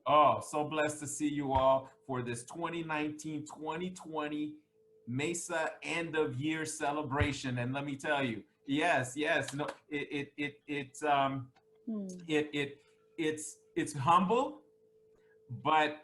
Oh, so blessed to see you all for this 2019-2020 MESA end of year celebration. And let me tell you, yes, yes, no, Hmm. it, it, it's humble, but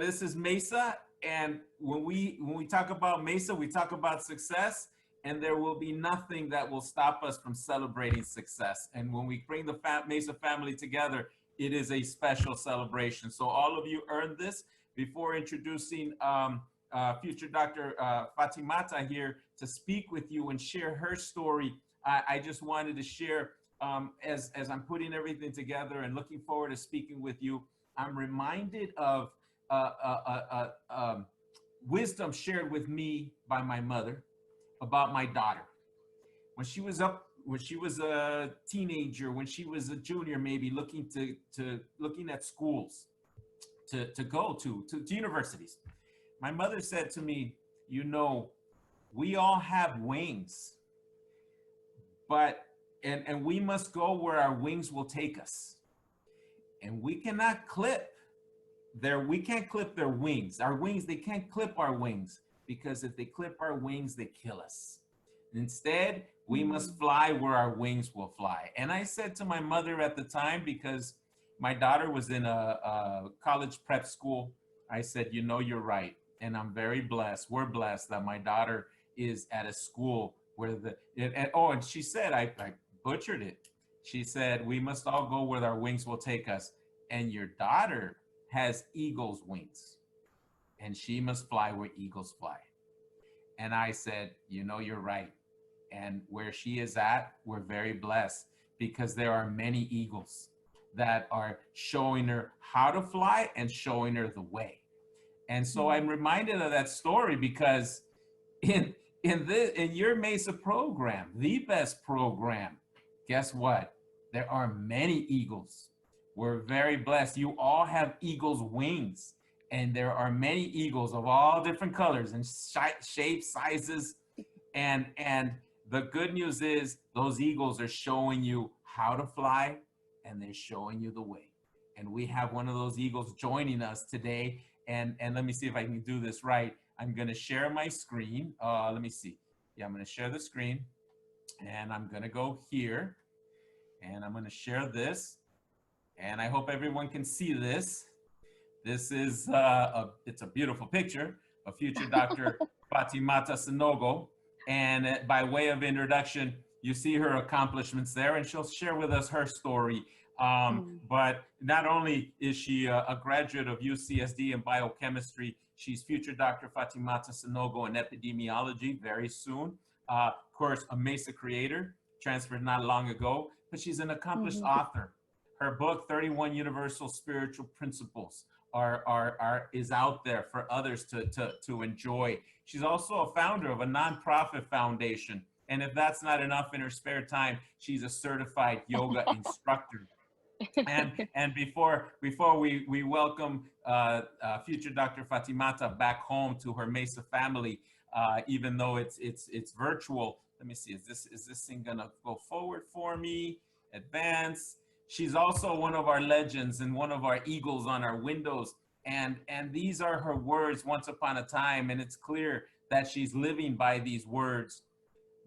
this is Mesa, and when we talk about Mesa, we talk about success, and there will be nothing that will stop us from celebrating success. And when we bring the Mesa family together, it is a special celebration. So all of you earned this. Before introducing future Dr. Fatimata here to speak with you and share her story, I just wanted to share as I'm putting everything together and looking forward to speaking with you. I'm reminded of wisdom shared with me by my mother about my daughter. When she was a teenager, when she was a junior, maybe looking at schools to go to universities. My mother said to me, you know, we all have wings, but and we must go where our wings will take us. And we cannot clip we can't clip their wings. Our wings, they can't clip our wings, because if they clip our wings, they kill us. Instead, we must Hmm. fly where our wings will fly. And I said to my mother at the time, because my daughter was in a college prep school, I said, you know, you're right. And I'm very blessed. We're blessed that my daughter is at a school where and she said, I butchered it. She said, we must all go where our wings will take us. And your daughter has eagle's wings, and she must fly where eagles fly. And I said, you know, you're right. And where she is at, we're very blessed, because there are many eagles that are showing her how to fly and showing her the way. And so I'm Hmm. reminded of that story, because in in your Mesa program, the best program, guess what? There are many eagles. We're very blessed. You all have eagles' wings, and there are many eagles of all different colors and shapes, sizes, and the good news is those eagles are showing you how to fly, and they're showing you the way. And we have one of those eagles joining us today. And let me see if I can do this right. I'm going to share my screen. Let me see. Yeah, I'm going to share the screen, and I'm going to go here, and I'm going to share this, and I hope everyone can see this. This is it's a beautiful picture of future Dr. Fatimata Sanogo. And by way of introduction, you see her accomplishments there, and she'll share with us her story. Hmm. But not only is she a graduate of UCSD in biochemistry, she's future Dr. Fatimata Sanogo in epidemiology very soon. Of course, a MESA creator, transferred not long ago, but she's an accomplished Hmm. author. Her book, 31 Universal Spiritual Principles, is out there for others to enjoy. She's also a founder of a nonprofit foundation. And if that's not enough, in her spare time, she's a certified yoga instructor. And before we welcome future Dr. Fatimata back home to her Mesa family, even though it's virtual. Let me see. Is this thing gonna go forward for me? Advance. She's also one of our legends and one of our eagles on our windows. And these are her words once upon a time, and it's clear that she's living by these words.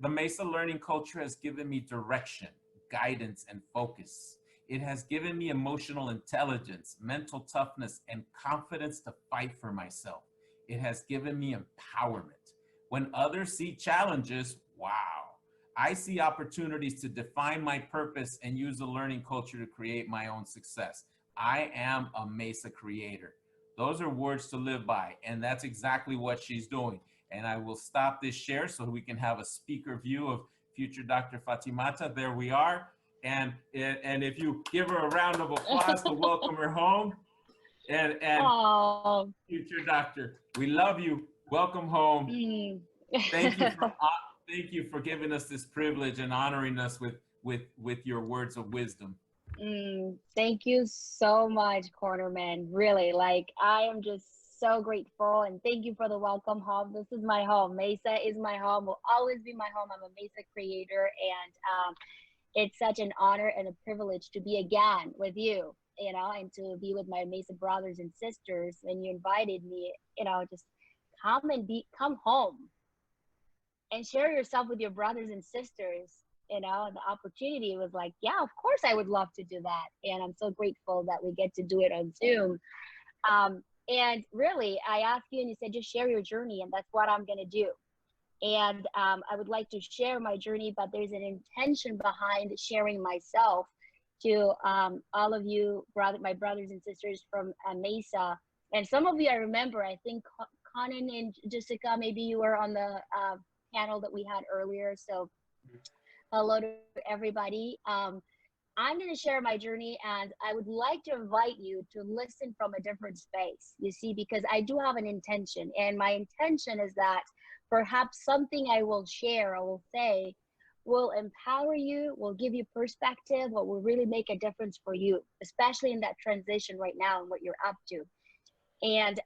The Mesa learning culture has given me direction, guidance, and focus. It has given me emotional intelligence, mental toughness, and confidence to fight for myself. It has given me empowerment. When others see challenges, wow, I see opportunities to define my purpose and use the learning culture to create my own success. I am a Mesa creator. Those are words to live by, and that's exactly what she's doing. And I will stop this share so we can have a speaker view of future Dr. Fatimata. There we are. And if you give her a round of applause to welcome her home, and Oh. future doctor, we love you. Welcome home. Mm. Thank you for giving us this privilege and honoring us with your words of wisdom. Thank you so much, Cornerman. Really, like I am just so grateful and thank you for the welcome home. This is my home. Mesa is my home. Will always be my home. I'm a Mesa creator, and It's such an honor and a privilege to be again with you, and to be with my MESA brothers and sisters. When you invited me, just come home and share yourself with your brothers and sisters. The opportunity was like, yeah, of course I would love to do that. And I'm so grateful that we get to do it on Zoom. And really, I asked you and you said, just share your journey. And that's what I'm going to do. And I would like to share my journey, but there's an intention behind sharing myself to all of you, my brothers and sisters from MESA. And some of you I remember, I think Conan and Jessica, maybe you were on the panel that we had earlier. So hello to everybody. I'm going to share my journey, and I would like to invite you to listen from a different space, you see, because I do have an intention. And my intention is that perhaps something I will share, I will say, will empower you, will give you perspective, what will really make a difference for you, especially in that transition right now and what you're up to. And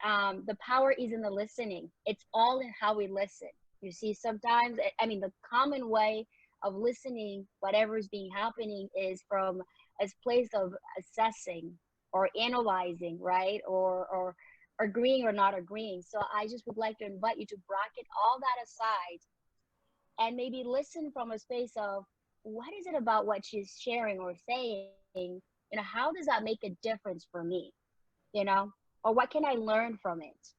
the power is in the listening. It's all in how we listen. You see, sometimes, the common way of listening, whatever is being happening, is from a place of assessing or analyzing, right? Or agreeing or not agreeing. So I just would like to invite you to bracket all that aside and maybe listen from a space of, what is it about what she's sharing or saying? How does that make a difference for me? Or what can I learn from it?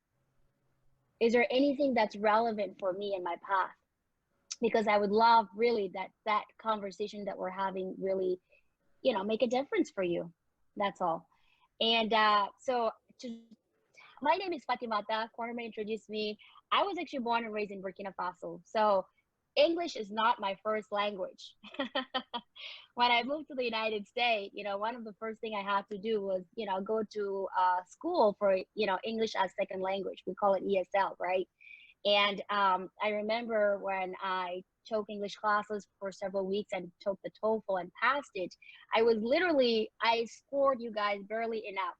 Is there anything that's relevant for me in my path? Because I would love really that conversation that we're having really, make a difference for you. That's all. And so my name is Fatimata. Cornerman introduced me. I was actually born and raised in Burkina Faso. So English is not my first language. When I moved to the United States, one of the first thing I had to do was, go to school for, English as second language. We call it ESL, right? And I remember when I took English classes for several weeks and took the TOEFL and passed it, I scored, you guys, barely enough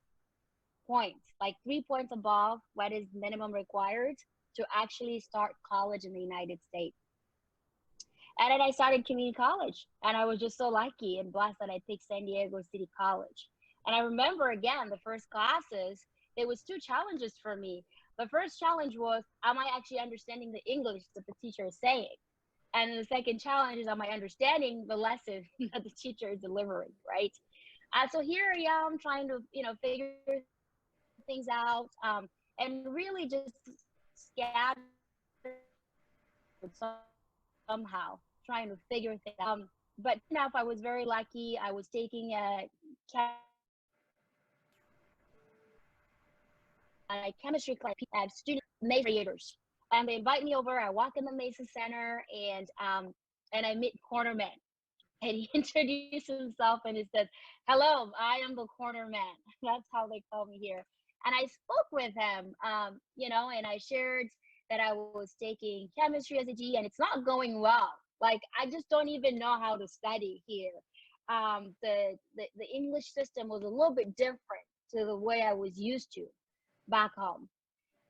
points, like 3 points above what is minimum required to actually start college in the United States. And then I started community college, and I was just so lucky and blessed that I picked San Diego City College. And I remember, again, the first classes, there was 2 challenges for me. The first challenge was, am I actually understanding the English that the teacher is saying? And the second challenge is, am I understanding the lesson that the teacher is delivering, right? So here I am trying to, figure things out, and really just scattered somehow, trying to figure things out. But enough, I was very lucky. I was taking a chemistry class at student MESA Creators, and they invite me over. I walk in the MESA Center, and I meet Cornerman, and he introduced himself and he said, "Hello, I am the Cornerman." That's how they call me here. And I spoke with him, and I shared that I was taking chemistry as a G, and it's not going well. Like, I just don't even know how to study here. The English system was a little bit different to the way I was used to back home.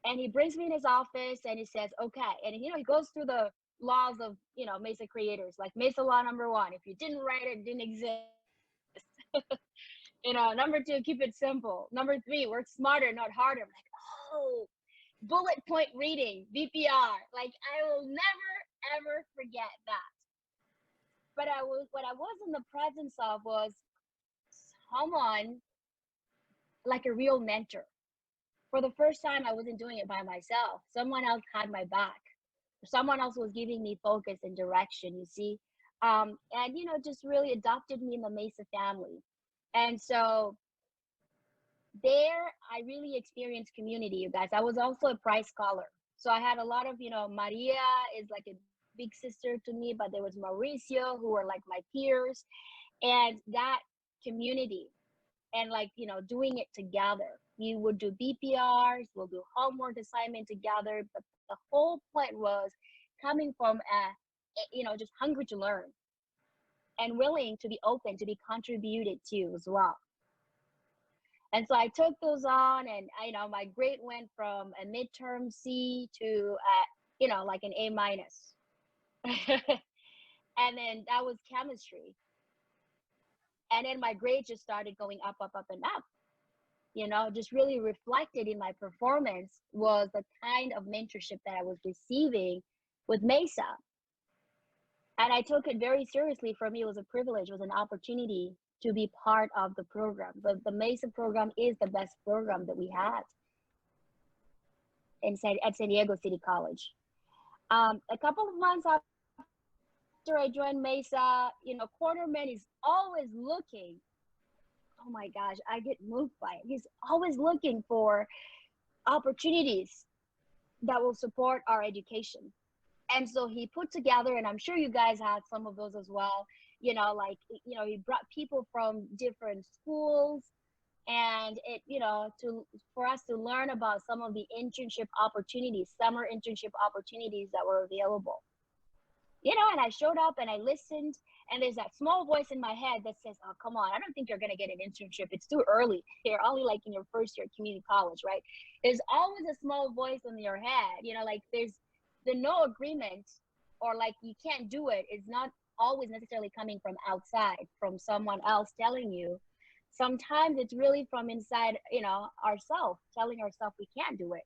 And he brings me in his office and he says, okay. And, he goes through the laws of, MESA Creators, like MESA law number 1, if you didn't write it, it didn't exist. Number 2, keep it simple. Number 3, work smarter, not harder. I'm like, oh, bullet point reading, BPR. Like, I will never, ever forget that. But what I was in the presence of was someone like a real mentor. For the first time, I wasn't doing it by myself. Someone else had my back. Someone else was giving me focus and direction, you see. And, just really adopted me in the MESA family. And so there, I really experienced community, you guys. I was also a prize scholar. So I had a lot of, Maria is like a big sister to me, but there was Mauricio, who were like my peers. And that community, and doing it together. You would do BPRs, we'll do homework assignment together, but the whole point was coming from just hungry to learn and willing to be open to be contributed to as well. And so I took those on, and my grade went from a midterm C to like an A minus. And then that was chemistry. And then my grades just started going up, up, up, and up. You know, just really reflected in my performance was the kind of mentorship that I was receiving with MESA. And I took it very seriously. For me, it was a privilege, it was an opportunity to be part of the program. The MESA program is the best program that we had at San Diego City College. A couple of months after I joined MESA, you know, Quarterman is always looking. Oh my gosh, I get moved by it. He's always looking for opportunities that will support our education. And so he put together, and I'm sure you guys had some of those as well, you know, like, you know, he brought people from different schools, and it, you know, for us to learn about some of the internship opportunities, summer internship opportunities that were available. You know, and I showed up and I listened, and there's that small voice in my head that says, oh, come on, I don't think you're going to get an internship. It's too early. You're only like in your first year at community college, right? There's always a small voice in your head, you know, like there's the no agreement, or like you can't do it, is not always necessarily coming from outside, from someone else telling you. Sometimes it's really from inside, you know, ourselves, telling ourselves we can't do it.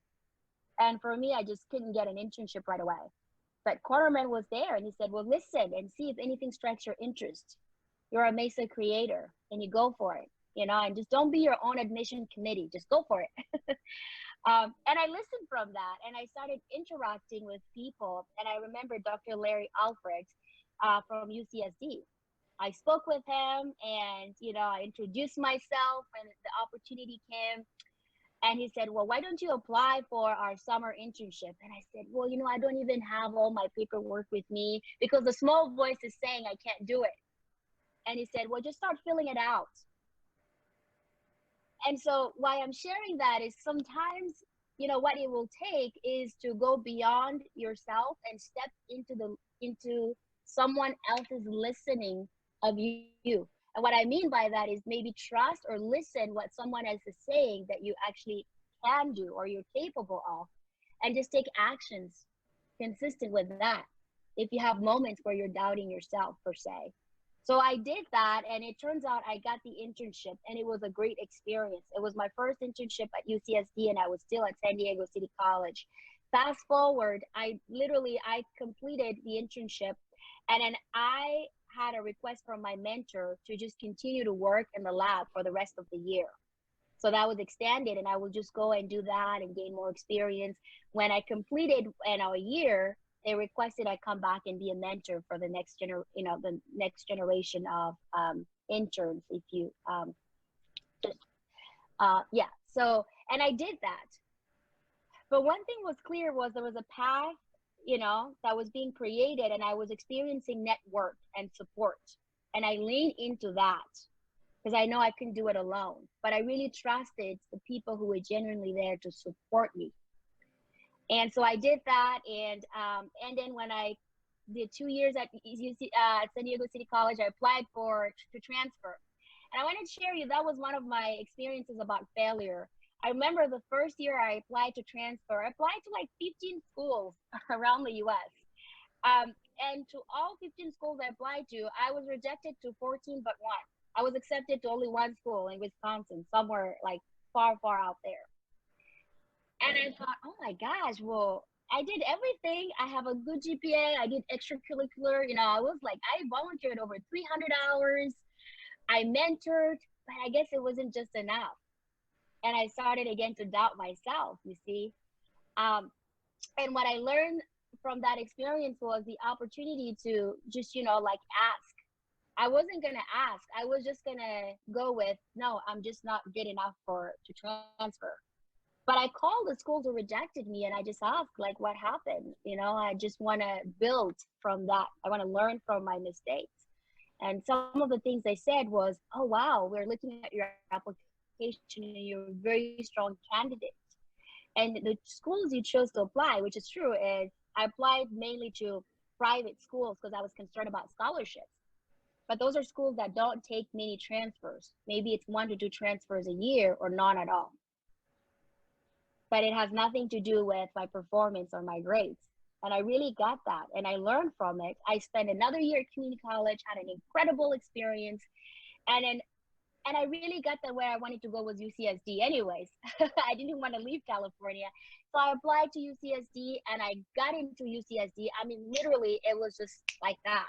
And for me, I just couldn't get an internship right away. But Quarterman was there, and he said, well, listen and see if anything strikes your interest. You're a MESA creator, and you go for it, you know, and just don't be your own admission committee. Just go for it. And I listened from that, and I started interacting with people. And I remember Dr. Larry Alfred from UCSD. I spoke with him, and, you know, I introduced myself, and the opportunity came. And he said, well, why don't you apply for our summer internship? And I said, well, you know, I don't even have all my paperwork with me, because the small voice is saying I can't do it. And he said, well, just start filling it out. And so why I'm sharing that is sometimes, you know, what it will take is to go beyond yourself and step into someone else's listening of you. And what I mean by that is maybe trust or listen what someone else is saying that you actually can do or you're capable of, and just take actions consistent with that if you have moments where you're doubting yourself, per se. So I did that, and it turns out I got the internship, and it was a great experience. It was my first internship at UCSD, and I was still at San Diego City College. Fast forward, I completed the internship, and then I had a request from my mentor to just continue to work in the lab for the rest of the year. So that was extended, and I would just go and do that and gain more experience. When I completed a year, they requested I come back and be a mentor for the next generation of interns. If you yeah. So, and I did that. But one thing was clear was there was a path, you know, that was being created, and I was experiencing network and support, and I leaned into that because I know I couldn't do it alone. But I really trusted the people who were genuinely there to support me. And so I did that, and then when I did 2 years at San Diego City College, I applied to transfer. And I want to share you, that was one of my experiences about failure. I remember the first year I applied to transfer, I applied to like 15 schools around the US. And to all 15 schools I applied to, I was rejected to 14 but one. I was accepted to only one school in Wisconsin, somewhere like far, far out there. And I thought, oh my gosh, well, I did everything. I have a good GPA. I did extracurricular. You know, I was like, I volunteered over 300 hours. I mentored, but I guess it wasn't just enough. And I started again to doubt myself, you see. And what I learned from that experience was the opportunity to just, you know, like ask. I wasn't going to ask. I was just going to go with, no, I'm just not good enough to transfer. But I called the schools who rejected me, and I just asked, like, what happened? You know, I just want to build from that. I want to learn from my mistakes. And some of the things they said was, oh, wow, we're looking at your application and you're a very strong candidate. And the schools you chose to apply, which is true, is I applied mainly to private schools because I was concerned about scholarships. But those are schools that don't take many transfers. Maybe it's 1 to 2 transfers a year or none at all. But it has nothing to do with my performance or my grades. And I really got that, and I learned from it. I spent another year at community college, had an incredible experience. And then, and I really got that where I wanted to go was UCSD anyways. I didn't want to leave California. So I applied to UCSD and I got into UCSD. I mean, literally, it was just like that.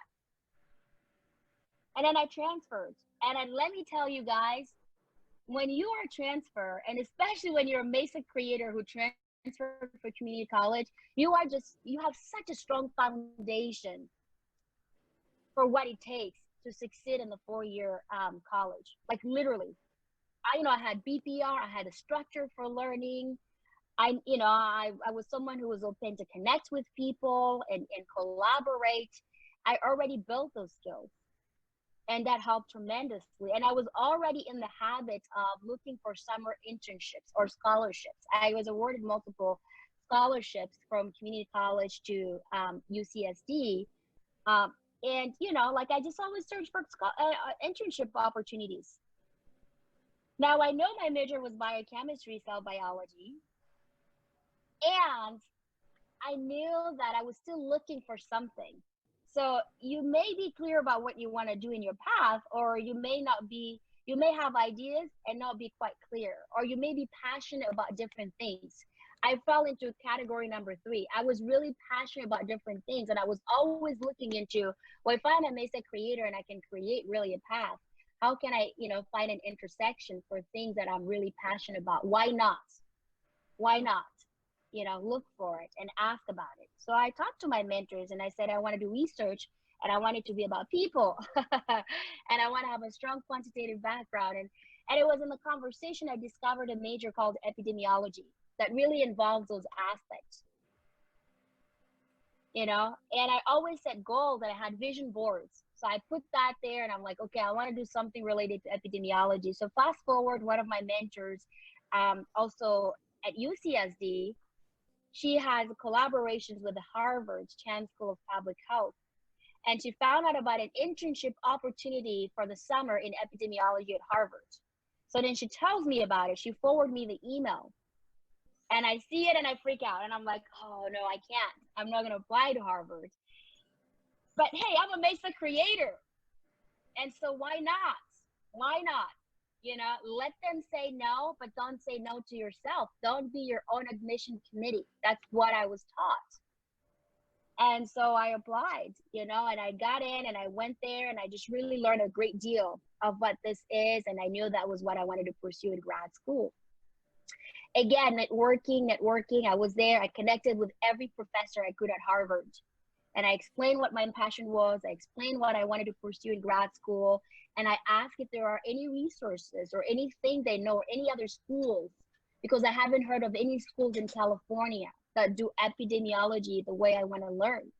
And then I transferred. And then let me tell you guys, when you are transfer, and especially when you're a MESA creator who transferred for community college, you have such a strong foundation for what it takes to succeed in the 4-year college. Like literally, I had BPR, I had a structure for learning. I was someone who was open to connect with people and collaborate. I already built those skills, and that helped tremendously. And I was already in the habit of looking for summer internships or scholarships. I was awarded multiple scholarships from community college to UCSD. And like I just always search for internship opportunities. Now I know my major was biochemistry, cell biology, and I knew that I was still looking for something. So you may be clear about what you want to do in your path, or you may not be, you may have ideas and not be quite clear, or you may be passionate about different things. I fell into category number 3. I was really passionate about different things, and I was always looking into, well, if I'm a MESA creator and I can create really a path, how can I, find an intersection for things that I'm really passionate about? Why not? Why not? Look for it and ask about it. So I talked to my mentors and I said I want to do research and I want it to be about people and I want to have a strong quantitative background. And it was in the conversation I discovered a major called epidemiology that really involves those aspects. And I always set goals and I had vision boards. So I put that there and I'm like, okay, I want to do something related to epidemiology. So fast forward, one of my mentors, also at UCSD, she has collaborations with the Harvard's Chan School of Public Health. And she found out about an internship opportunity for the summer in epidemiology at Harvard. So then she tells me about it. She forwarded me the email. And I see it and I freak out. And I'm like, oh, no, I can't. I'm not going to apply to Harvard. But hey, I'm a MESA creator. And so why not? Why not? Let them say no, but don't say no to yourself. Don't be your own admission committee. That's what I was taught. And so I applied, and I got in and I went there and I just really learned a great deal of what this is. And I knew that was what I wanted to pursue in grad school. Again, networking. I was there. I connected with every professor I could at Harvard. And I explained what my passion was. I explained what I wanted to pursue in grad school. And I asked if there are any resources or anything they know or any other schools, because I haven't heard of any schools in California that do epidemiology the way I want to learn.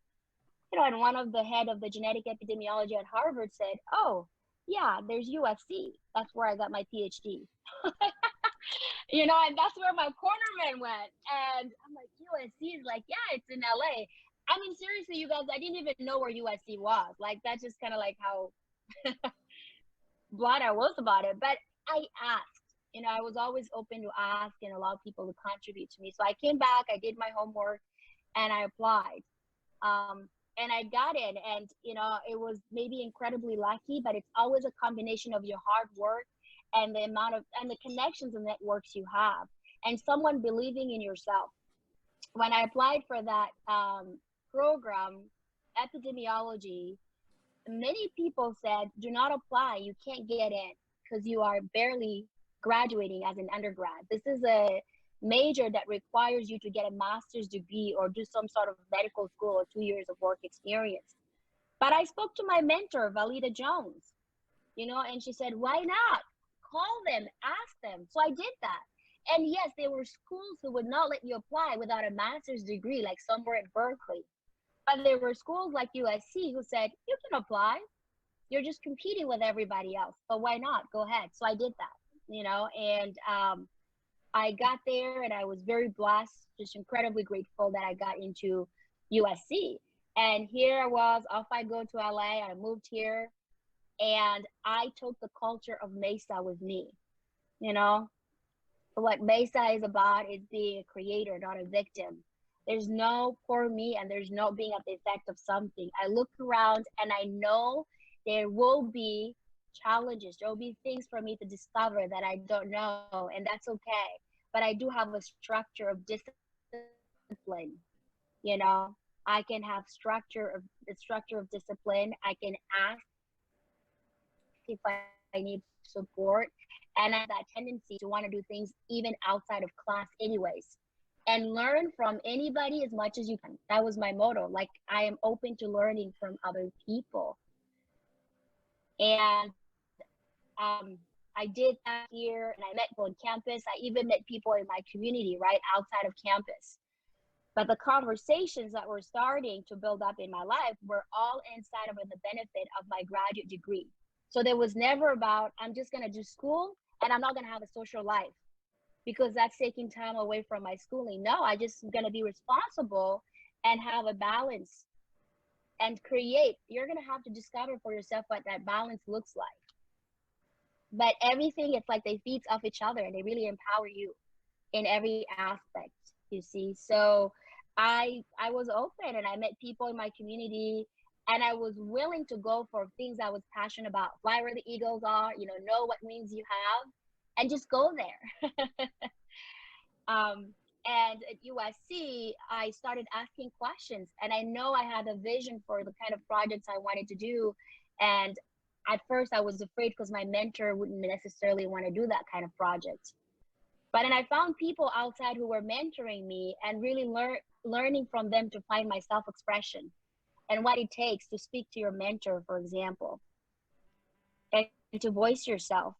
And one of the head of the genetic epidemiology at Harvard said, oh, yeah, there's USC. That's where I got my PhD. And that's where my cornerman went. And I'm like, USC is like, yeah, it's in LA. I mean, seriously, you guys, I didn't even know where USC was. Like, that's just kind of like how blunt I was about it. But I asked, I was always open to ask and allow people to contribute to me. So I came back, I did my homework, and I applied. And I got in, and, it was maybe incredibly lucky, but it's always a combination of your hard work and the amount of, and the connections and networks you have, and someone believing in yourself. When I applied for that program, epidemiology, many people said, do not apply. You can't get in because you are barely graduating as an undergrad. This is a major that requires you to get a master's degree or do some sort of medical school or 2 years of work experience. But I spoke to my mentor, Valida Jones, and she said, why not? Call them, ask them. So I did that. And yes, there were schools who would not let you apply without a master's degree, like somewhere at Berkeley. But there were schools like USC who said, you can apply. You're just competing with everybody else. But why not? Go ahead. So I did that, and I got there and I was very blessed, just incredibly grateful that I got into USC. And here I was, off I go to LA. I moved here and I took the culture of MESA with me, What MESA is about is being a creator, not a victim. There's no poor me and there's no being at the effect of something. I look around and I know there will be challenges. There will be things for me to discover that I don't know, and that's okay. But I do have a structure of discipline. You know, I can have the structure of discipline. I can ask if I need support, and I have that tendency to want to do things even outside of class, anyways, and learn from anybody as much as you can. That was my motto. Like, I am open to learning from other people. And I did that here, and I met people on campus. I even met people in my community right outside of campus. But the conversations that were starting to build up in my life were all inside of the benefit of my graduate degree. So there was never about, I'm just going to do school and I'm not going to have a social life because that's taking time away from my schooling. No, I just going to be responsible and have a balance and create. You're going to have to discover for yourself what that balance looks like. But everything, it's like they feed off each other and they really empower you in every aspect, you see. So I was open and I met people in my community, and I was willing to go for things I was passionate about. Fly where the eagles are, know what wings you have, and just go there. And at USC, I started asking questions, and I know I had a vision for the kind of projects I wanted to do. And at first I was afraid because my mentor wouldn't necessarily want to do that kind of project. But then I found people outside who were mentoring me and really learning from them to find my self-expression and what it takes to speak to your mentor, for example, and to voice yourself.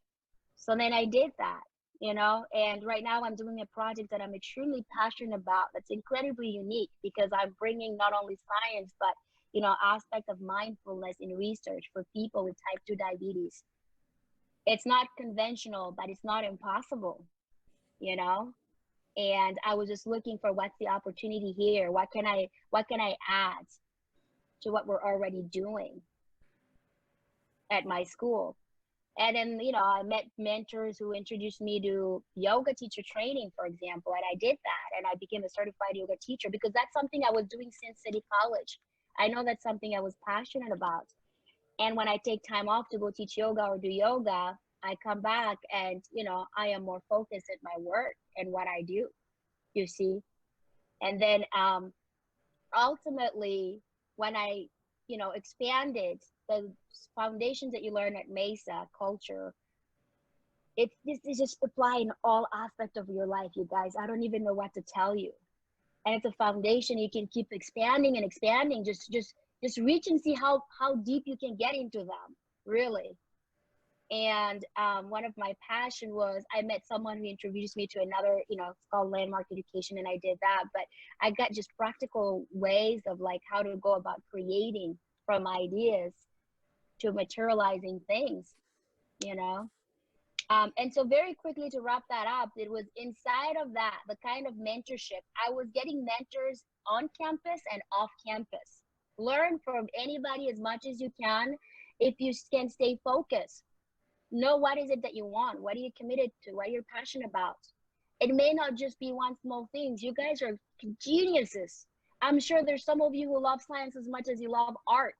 So then I did that. And right now I'm doing a project that I'm extremely passionate about that's incredibly unique because I'm bringing not only science, but, aspect of mindfulness in research for people with type 2 diabetes. It's not conventional, but it's not impossible, you know? And I was just looking for what's the opportunity here? What can I add to what we're already doing at my school? And then, I met mentors who introduced me to yoga teacher training, for example, and I did that and I became a certified yoga teacher because that's something I was doing since City College. I know that's something I was passionate about. And when I take time off to go teach yoga or do yoga, I come back and, I am more focused at my work and what I do, you see. And then ultimately, when I, expanded the foundations that you learn at MESA culture, this is just apply in all aspects of your life, you guys. I don't even know what to tell you. And it's a foundation you can keep expanding and expanding. Just reach and see how deep you can get into them, really. And one of my passion was I met someone who introduced me to another, it's called landmark education, and I did that. But I got just practical ways of like how to go about creating from ideas to materializing things, you know. And so very quickly to wrap that up, it was inside of that, the kind of mentorship. I was getting mentors on campus and off campus. Learn from anybody as much as you can if you can stay focused. Know what is it that you want, what are you committed to, what you're passionate about. It may not just be one small thing. You guys are geniuses. I'm sure there's some of you who love science as much as you love art,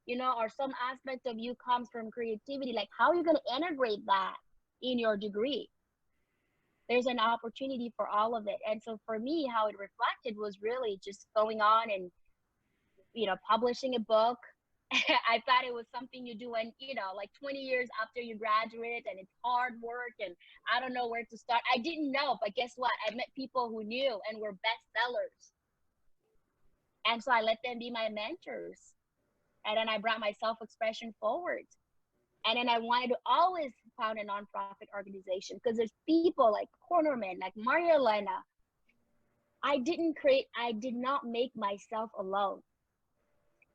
or some aspect of you comes from creativity. Like, how are you going to integrate that in your degree? There's an opportunity for all of it. And so for me, how it reflected was really just going on and publishing a book. I thought it was something you do when, like 20 years after you graduate, and it's hard work and I don't know where to start. I didn't know, but guess what? I met people who knew and were bestsellers. And so I let them be my mentors. And then I brought my self-expression forward. And then I wanted to always found a nonprofit organization because there's people like Cornerman, like Maria Elena. I did not make myself alone.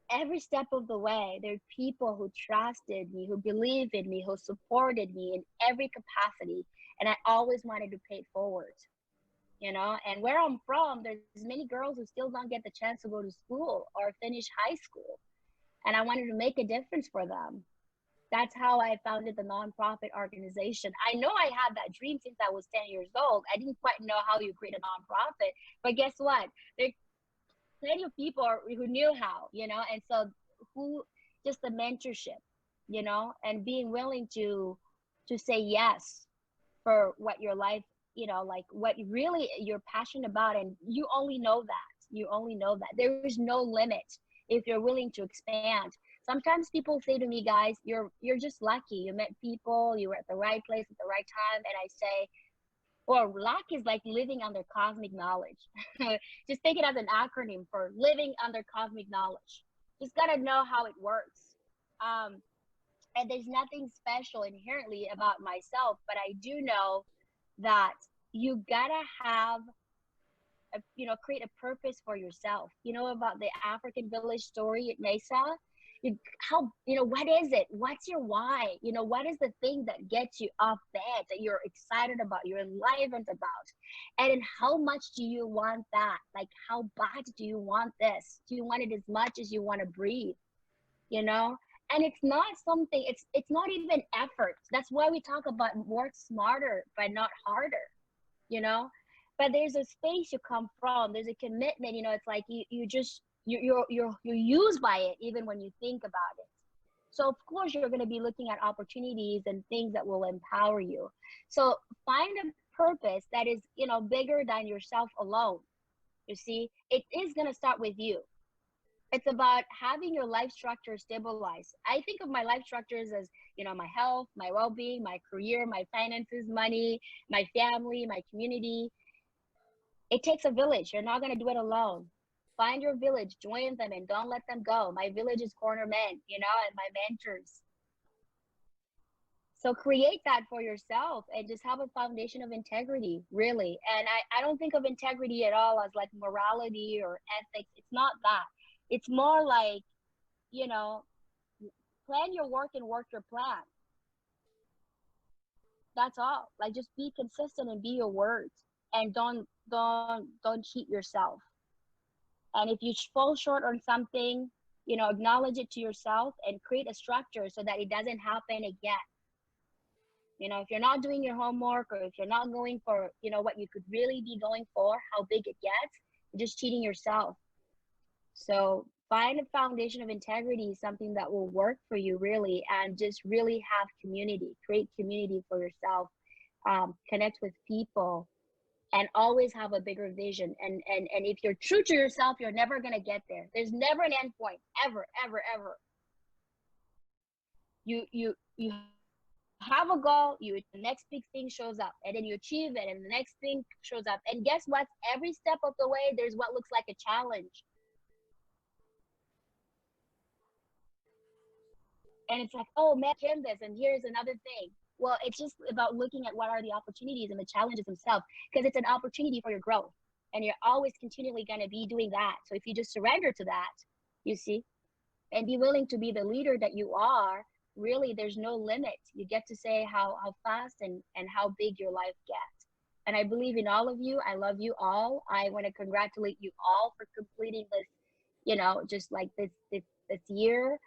Every step of the way, there are people who trusted me, who believed in me, who supported me in every capacity. And I always wanted to pay it forward, And where I'm from, there's many girls who still don't get the chance to go to school or finish high school. And I wanted to make a difference for them. That's how I founded the nonprofit organization. I know I had that dream since I was 10 years old. I didn't quite know how you create a nonprofit, but guess what? There plenty of people who knew how, and so just the mentorship, you know, and being willing to say yes for what your life, you know, like what really you're passionate about, and you only know that. You only know that. There is no limit if you're willing to expand. Sometimes people say to me, guys, you're just lucky. You met people, you were at the right place at the right time. And I say, well, luck is like living under cosmic knowledge. Just take it as an acronym for living under cosmic knowledge. Just gotta know how it works. Um, and there's nothing special inherently about myself, but I do know that you gotta have a, you know, create a purpose for yourself. You know about the African village story at Mesa? How, you know, what is it? What's your why? You know, what is the thing that gets you off bed, that you're excited about, you're enlivened about? And then how much do you want that? Like, how bad do you want this? Do you want it as much as you want to breathe? You know? And it's not something, it's not even effort. That's why we talk about work smarter but not harder, you know. But there's a space you come from, there's a commitment, you know. It's like you just you're used by it even when you think about it. So of course you're going to be looking at opportunities and things that will empower you. So find a purpose that is, you know, bigger than yourself alone. You see, it is going to start with you. It's about having your life structure stabilized. I think of my life structures as, you know, my health, my well-being, my career, my finances, money, my family, my community. It takes a village. You're not going to do it alone. Find your village, join them, and don't let them go. My village is corner men, you know, and my mentors. So create that for yourself and just have a foundation of integrity, really. And I don't think of integrity at all as like morality or ethics. It's not that. It's more like, you know, plan your work and work your plan. That's all. Like just be consistent and be your words, and don't cheat yourself. And if you fall short on something, you know, acknowledge it to yourself and create a structure so that it doesn't happen again. You know, if you're not doing your homework, or if you're not going for, you know, what you could really be going for, how big it gets, you're just cheating yourself. So find a foundation of integrity, something that will work for you really, and just really have community, create community for yourself, connect with people, and always have a bigger vision. And if you're true to yourself, you're never going to get there. There's never an end point, ever, ever, ever. You have a goal, you the next big thing shows up, and then you achieve it, and the next thing shows up. And guess what? Every step of the way, there's what looks like a challenge. And it's like, oh man, can this, and here's another thing. Well, it's just about looking at what are the opportunities and the challenges themselves, because it's an opportunity for your growth, and you're always continually going to be doing that. So if you just surrender to that, you see, and be willing to be the leader that you are, really there's no limit. You get to say how fast and how big your life gets. And I believe in all of you. I love you all. I want to congratulate you all for completing this, you know, just like this year.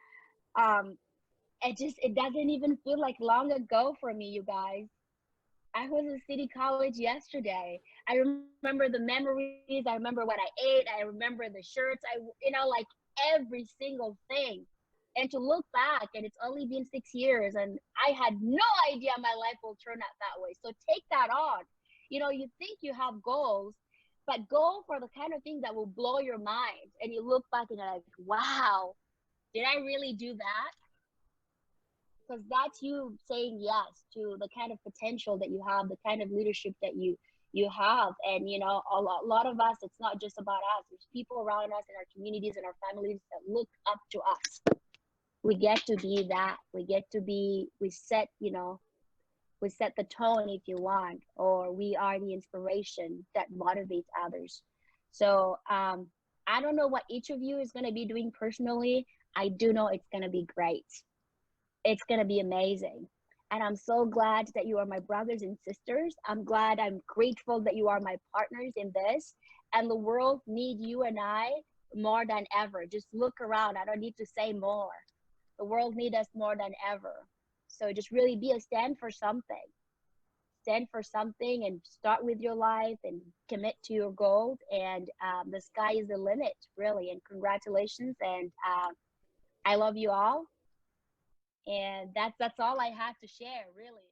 um it doesn't even feel like long ago for me, you guys. I was in City College yesterday. I remember the memories. I remember what I ate. I remember the shirts. You know, like every single thing. And to look back, and it's only been 6 years, and I had no idea my life will turn out that way. So take that on. You know, you think you have goals, but go for the kind of thing that will blow your mind. And you look back and you're like, wow, did I really do that? Because that's you saying yes to the kind of potential that you have, the kind of leadership that you have. And you know, a lot of us, it's not just about us. There's people around us in our communities and our families that look up to us. We get to be that. We get to be, we set, you know, we set the tone, if you want, or we are the inspiration that motivates others. So I don't know what each of you is going to be doing personally. I do know it's going to be great. It's going to be amazing. And I'm so glad that you are my brothers and sisters. I'm grateful that you are my partners in this. And the world needs you and I more than ever. Just look around. I don't need to say more. The world needs us more than ever. So just really be a stand for something. Stand for something and start with your life and commit to your goals. And the sky is the limit, really. And congratulations. And I love you all. And that's all I have to share, really.